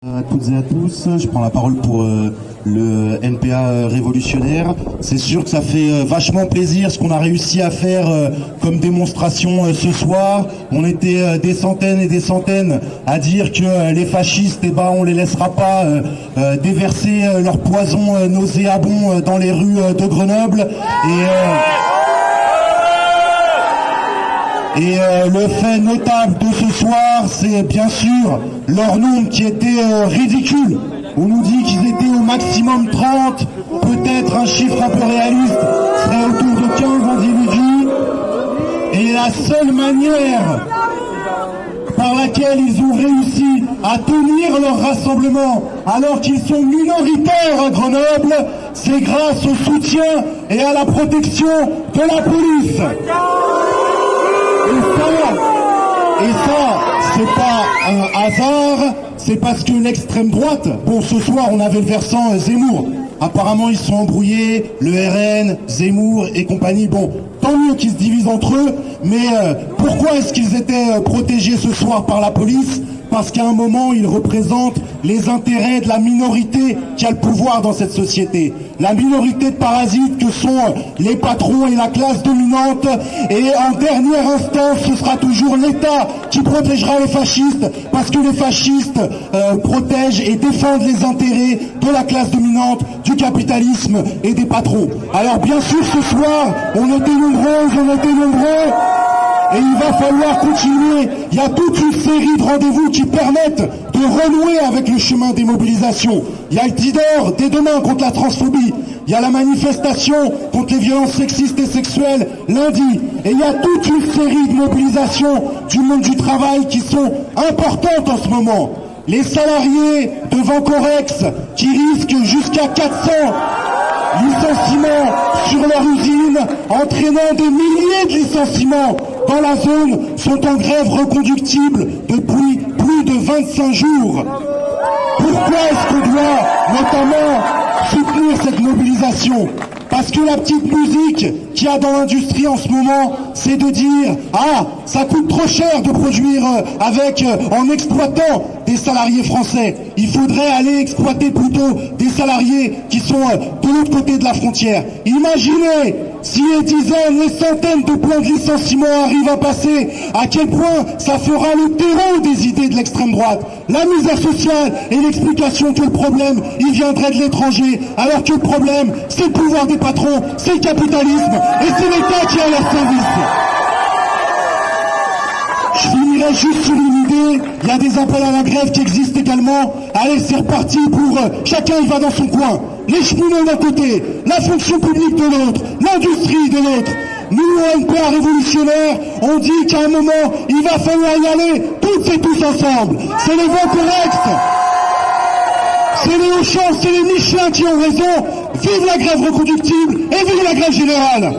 À toutes et à tous, je prends la parole pour le NPA révolutionnaire. C'est sûr que ça fait vachement plaisir ce qu'on a réussi à faire comme démonstration ce soir. On était des centaines et des centaines à dire que les fascistes, eh ben, on les laissera pas déverser leur poison nauséabond dans les rues de Grenoble. Et le fait notable de ce soir, c'est bien sûr leur nombre qui était ridicule. On nous dit qu'ils étaient au maximum 30, peut-être un chiffre un peu réaliste serait autour de 15 individus. Et la seule manière par laquelle ils ont réussi à tenir leur rassemblement alors qu'ils sont minoritaires à Grenoble, c'est grâce au soutien et à la protection de la police. Et ça, c'est pas un hasard, c'est parce que l'extrême droite, bon, ce soir on avait le versant Zemmour, apparemment ils sont embrouillés, le RN, Zemmour et compagnie, bon, tant mieux qu'ils se divisent entre eux, mais pourquoi est-ce qu'ils étaient protégés ce soir par la police ? Parce qu'à un moment, ils représentent les intérêts de la minorité qui a le pouvoir dans cette société. La minorité de parasites que sont les patrons et la classe dominante. Et en dernière instance, ce sera toujours l'État qui protégera les fascistes, parce que les fascistes protègent et défendent les intérêts de la classe dominante, du capitalisme et des patrons. Alors bien sûr, ce soir, on était nombreux. Et il va falloir continuer. Il y a toute une série de rendez-vous qui permettent de renouer avec le chemin des mobilisations. Il y a le Tidor dès demain contre la transphobie. Il y a la manifestation contre les violences sexistes et sexuelles lundi. Et il y a toute une série de mobilisations du monde du travail qui sont importantes en ce moment. Les salariés de Vancorex qui risquent jusqu'à 400 licenciements sur leur usine, entraînant des milliers de licenciements dans la zone, sont en grève reconductible depuis plus de 25 jours. Pourquoi est-ce qu'on doit notamment soutenir cette mobilisation ? Parce que la petite musique qu'il y a dans l'industrie en ce moment, c'est de dire « Ah, ça coûte trop cher de produire en exploitant des salariés français. Il faudrait aller exploiter plutôt des salariés qui sont de l'autre côté de la frontière. » Imaginez si les dizaines, les centaines de plans de licenciement arrivent à passer, à quel point ça fera le terreau des idées de l'extrême droite. La misère sociale et l'explication que le problème, il viendrait de l'étranger, alors que le problème, c'est le pouvoir des patrons, c'est le capitalisme, et c'est l'État qui est à leur service. Je finirai juste sur une idée, il y a des appels à la grève qui existent également. Allez, c'est reparti pour chacun il va dans son coin. Les cheminots d'un côté, la fonction publique de l'autre, l'industrie de l'autre. Nous, au NPA révolutionnaire, on dit qu'à un moment, il va falloir y aller toutes et tous ensemble. C'est les Vancorex, c'est les Auchan, c'est les Michelin qui ont raison. Vive la grève reconductible et vive la grève générale.